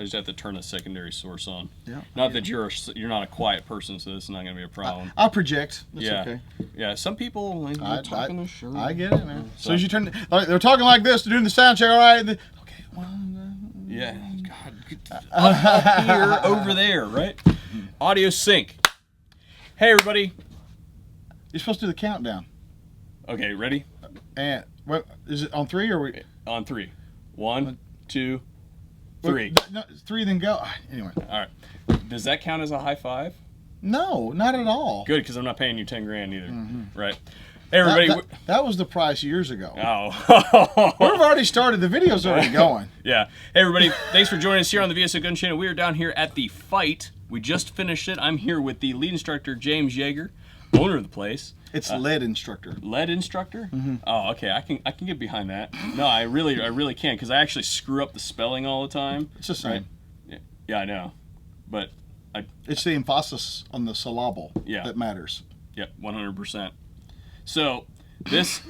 I just have to turn the secondary source on. Yeah. Not that you're not a quiet person, so this is not going to be a problem. I'll project. That's yeah. okay. Yeah. Some people like, talking to shirt. I get it, man. So as you turn, they're talking like this, they're doing the sound check. All right. Okay. Well. Yeah. God. Up here, over there, right? Audio sync. Hey, everybody. You're supposed to do the countdown. Okay. Ready? And what is it on 3 or we? On 3. 1, 2, 3. No, 3, then go. Anyway. All right. Does that count as a high five? No, not at all. Good, because I'm not paying you 10 grand either. Mm-hmm. Right. Hey, everybody. That was the price years ago. Oh. We've already started. The video's already going. Yeah. Hey, everybody. Thanks for joining us here on the VSO Gun Channel. We are down here at the fight. We just finished it. I'm here with the lead instructor, James Yeager, owner of the place. It's lead instructor. Lead instructor? Mm-hmm. Oh, okay. I can get behind that. No, I really can, because I actually screw up the spelling all the time. It's the same. Right? Yeah, I know. But it's the emphasis on the syllable that matters. Yep, 100%. So this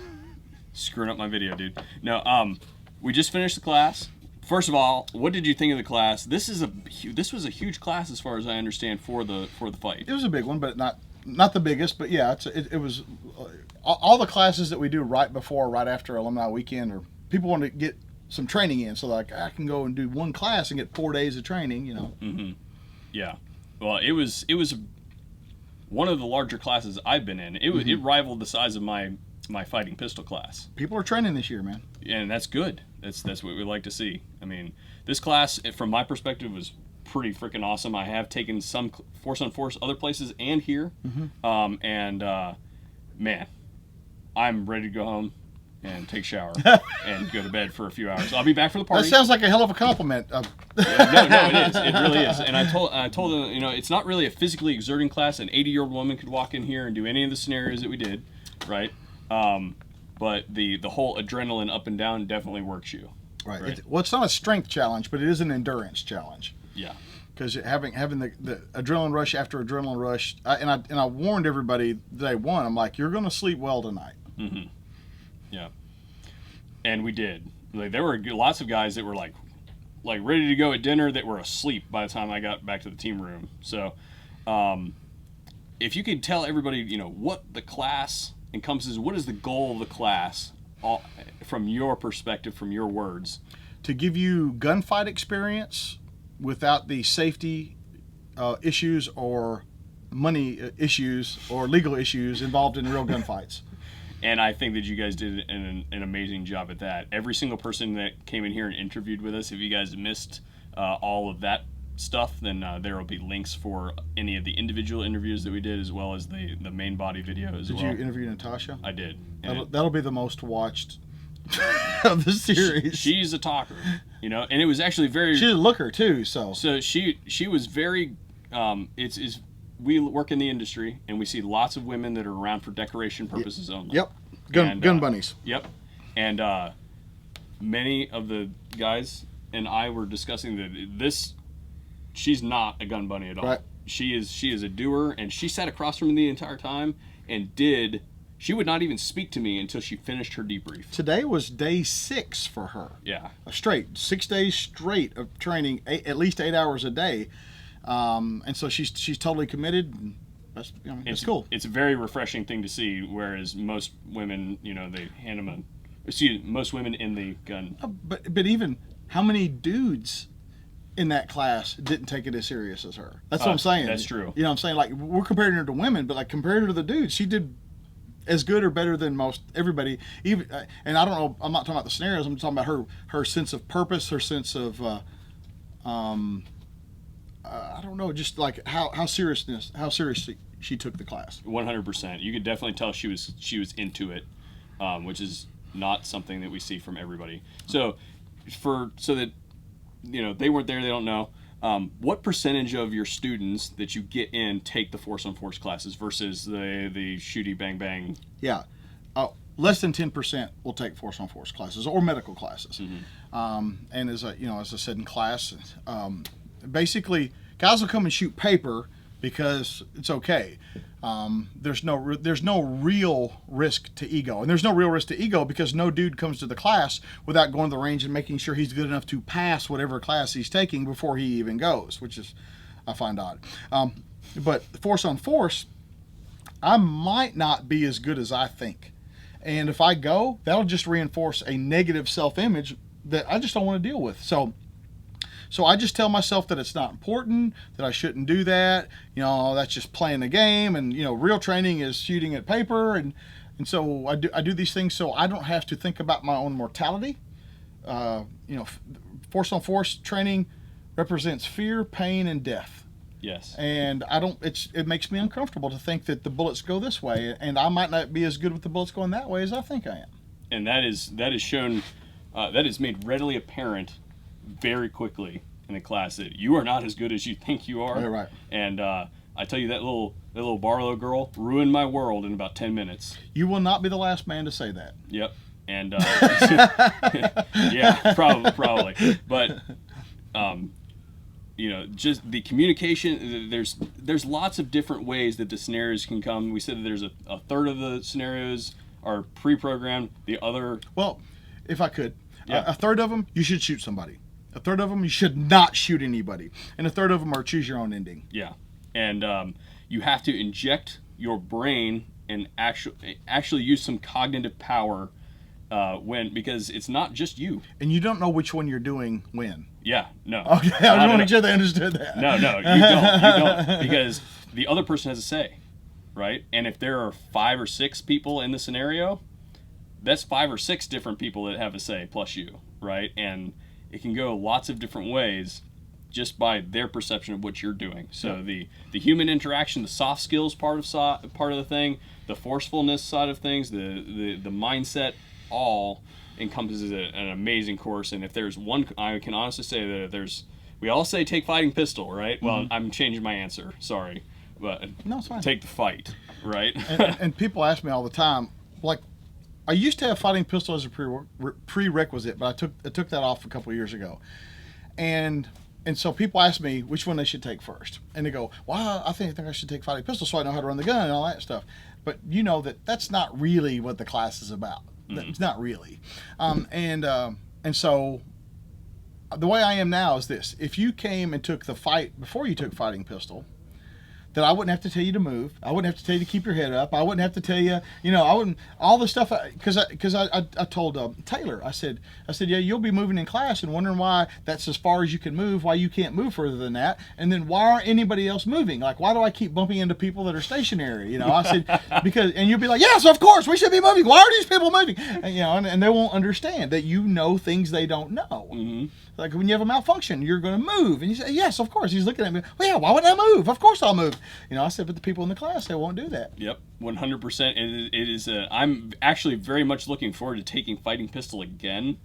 screwing up my video, dude. No, we just finished the class. First of all, what did you think of the class? This was a huge class, as far as I understand, for the fight. It was a big one, but not the biggest. But yeah, it was all the classes that we do right before, right after alumni weekend, or people want to get some training in. So like, I can go and do one class and get 4 days of training. You know. Mm-hmm. Yeah. Well, it was one of the larger classes I've been in. It rivaled the size of my fighting pistol class. People are training this year, man. And that's good. That's what we like to see. I mean, this class, from my perspective, was pretty freaking awesome. I have taken some force on force other places and here. Mm-hmm. Man, I'm ready to go home and take a shower and go to bed for a few hours. I'll be back for the party. That sounds like a hell of a compliment. No, it is. It really is. And I told them, it's not really a physically exerting class. An 80-year-old woman could walk in here and do any of the scenarios that we did, right? But the whole adrenaline up and down definitely works you. Right. It's not a strength challenge, but it is an endurance challenge. Yeah. Because having the adrenaline rush after adrenaline rush, and I warned everybody day one. I'm like, you're going to sleep well tonight. Mm-hmm. Yeah. And we did. Like, there were lots of guys that were like ready to go at dinner that were asleep by the time I got back to the team room. So, if you could tell everybody, what the class encompasses, what is the goal of the class, from your perspective, from your words? To give you gunfight experience without the safety issues or money issues or legal issues involved in real gunfights. And I think that you guys did an amazing job at that. Every single person that came in here and interviewed with us, if you guys missed all of that stuff, then there will be links for any of the individual interviews that we did, as well as the main body video as well. Did you interview Natasha? I did. That'll be the most watched of the series. She's a talker, and it was actually very... She's a looker, too, so... So she was very... We work in the industry, and we see lots of women that are around for decoration purposes only. Yep. Gun bunnies. Yep. And many of the guys and I were discussing that she's not a gun bunny at all. Right. She is a doer, and she sat across from me the entire time and she would not even speak to me until she finished her debrief. Today was day 6 for her. Yeah. 6 days straight of training, at least 8 hours a day. And so she's totally committed. And it's cool. It's a very refreshing thing to see, whereas most women, they hand them most women in the gun. But even how many dudes in that class didn't take it as serious as her? That's what I'm saying. That's true. I'm saying, like, we're comparing her to women, but like compared to the dudes, she did as good or better than most everybody. Even and I don't know. I'm not talking about the scenarios. I'm talking about her sense of purpose, her sense of I don't know, just like how seriously she took the class. 100%. You could definitely tell she was into it, which is not something that we see from everybody. So that they weren't there, they don't know. What percentage of your students that you get in take the force on force classes versus the shooty bang bang? Yeah. Less than 10% will take force on force classes or medical classes. Mm-hmm. And as I said in class, basically guys will come and shoot paper because it's okay. There's no real risk to ego, and there's no real risk to ego because no dude comes to the class without going to the range and making sure he's good enough to pass whatever class he's taking before he even goes, which is I find odd. But force on force, I might not be as good as I think, and if I go, that'll just reinforce a negative self-image that I just don't want to deal with. So I just tell myself that it's not important, that I shouldn't do that. That's just playing the game, and real training is shooting at paper, and so I do these things so I don't have to think about my own mortality. Force on force training represents fear, pain, and death. Yes. And it makes me uncomfortable to think that the bullets go this way, and I might not be as good with the bullets going that way as I think I am. And that is shown, that is made readily apparent very quickly in the class that you are not as good as you think you are. Yeah, right. And I tell you, that little Barlow girl ruined my world in about 10 minutes. You will not be the last man to say that. Yep. And yeah, probably. But just the communication. There's lots of different ways that the scenarios can come. We said that there's a third of the scenarios are pre-programmed. The other, well, if I could, yeah. A third of them you should shoot somebody. A third of them you should not shoot anybody, and a third of them are choose your own ending. Yeah, and you have to inject your brain and actually use some cognitive power because it's not just you. And you don't know which one you're doing when. Yeah, no. Okay, I just want to make sure they understood that. No, you don't, because the other person has a say, right? And if there are 5 or 6 people in the scenario, that's 5 or 6 different people that have a say plus you, right? And it can go lots of different ways just by their perception of what you're doing. So the human interaction, the soft skills part of the thing, the forcefulness side of things, the mindset, all encompasses an amazing course. And if there's one, I can honestly say that we all say take fighting pistol, right? Well, I'm changing my answer. Sorry, but no, it's fine. Take the fight, right? and people ask me all the time, like, I used to have fighting pistol as a prerequisite, but I took that off a couple of years ago, and so people ask me which one they should take first, and they go, "Well, I think I should take fighting pistol so I know how to run the gun and all that stuff." But that's not really what the class is about. Mm-hmm. It's not really, and so the way I am now is this: if you came and took the fight before you took fighting pistol, that I wouldn't have to tell you to move. I wouldn't have to tell you to keep your head up. I wouldn't have to tell you, I wouldn't, all the stuff, because I told Taylor, I said, yeah, you'll be moving in class and wondering why that's as far as you can move, why you can't move further than that, and then why aren't anybody else moving? Like, why do I keep bumping into people that are stationary? I said, and you'll be like, yes, of course, we should be moving. Why are these people moving? And they won't understand that things they don't know. Mm-hmm. Like when you have a malfunction, you're going to move. And you say, yes, of course. He's looking at me. Well, yeah, why would I move? Of course I'll move. I said, but the people in the class, they won't do that. Yep, 100%. It is. I'm actually very much looking forward to taking fighting pistol again.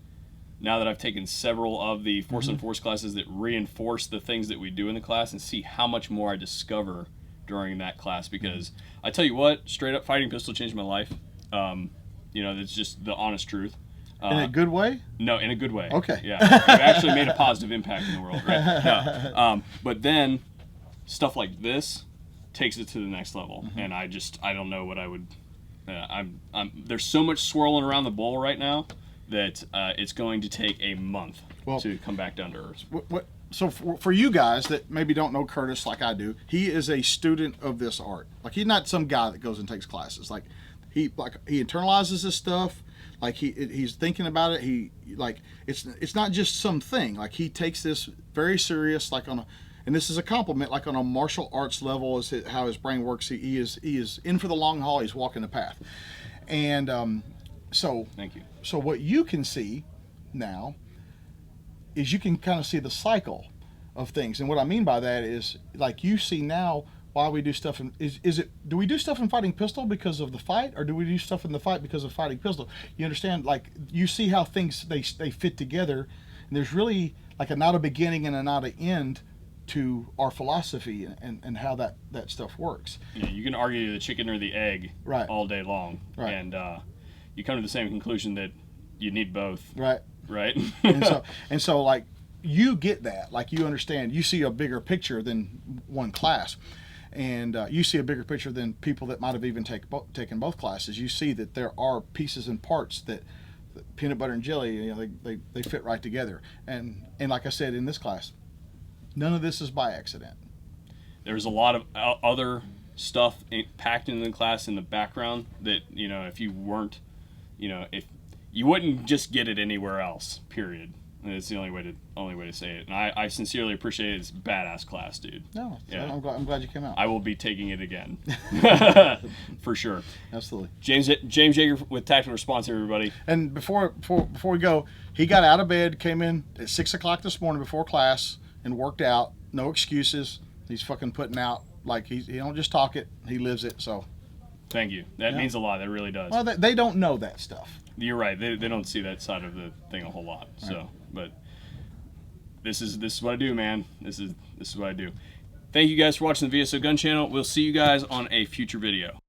Now that I've taken several of the force on force classes that reinforce the things that we do in the class, and see how much more I discover during that class. Because I tell you what, straight up, fighting pistol changed my life. That's just the honest truth. In a good way? No, in a good way. Okay. Yeah, I've actually made a positive impact in the world, right? No. But then stuff like this takes it to the next level, and I don't know what I would. There's so much swirling around the bowl right now that it's going to take a month to come back down to earth. So for you guys that maybe don't know Curtis like I do, he is a student of this art. Like, he's not some guy that goes and takes classes. Like he internalizes this stuff. Like he's thinking about it. It's not just something. Like, he takes this very serious, and this is a compliment, like on a martial arts level is how his brain works. He is in for the long haul. He's walking the path. And so thank you. So what you can see now is you can kind of see the cycle of things. And what I mean by that is, like, you see now why we do stuff do we do stuff in fighting pistol because of the fight, or do we do stuff in the fight because of fighting pistol? You understand? Like, you see how things they fit together, and there's really like not a beginning and not an end to our philosophy and how that stuff works. Yeah, you can argue the chicken or the egg all day long, and you come to the same conclusion that you need both. Right. and so like, you get that, like, you understand, you see a bigger picture than one class. and you see a bigger picture than people that might have even taken both classes. You see that there are pieces and parts that peanut butter and jelly, you know, they fit right together. And like I said in this class, none of this is by accident. There's a lot of other stuff packed into the class in the background that, you know, if you weren't, you know, if you wouldn't just get it anywhere else, period. And it's the only way to say it. And I sincerely appreciate it. It's a badass class, dude. No, yeah. I'm glad you came out. I will be taking it again. For sure. Absolutely. James Yeager with Tactical Response, everybody. And before we go, he got out of bed, came in at 6 o'clock this morning before class, and worked out. No excuses. He's fucking putting out, like, he don't just talk it, he lives it. So thank you. That means a lot. That really does. Well, they don't know that stuff. You're right. They don't see that side of the thing a whole lot. Right. So, but this is what I do, man. This is what I do. Thank you guys for watching the VSO Gun Channel. We'll see you guys on a future video.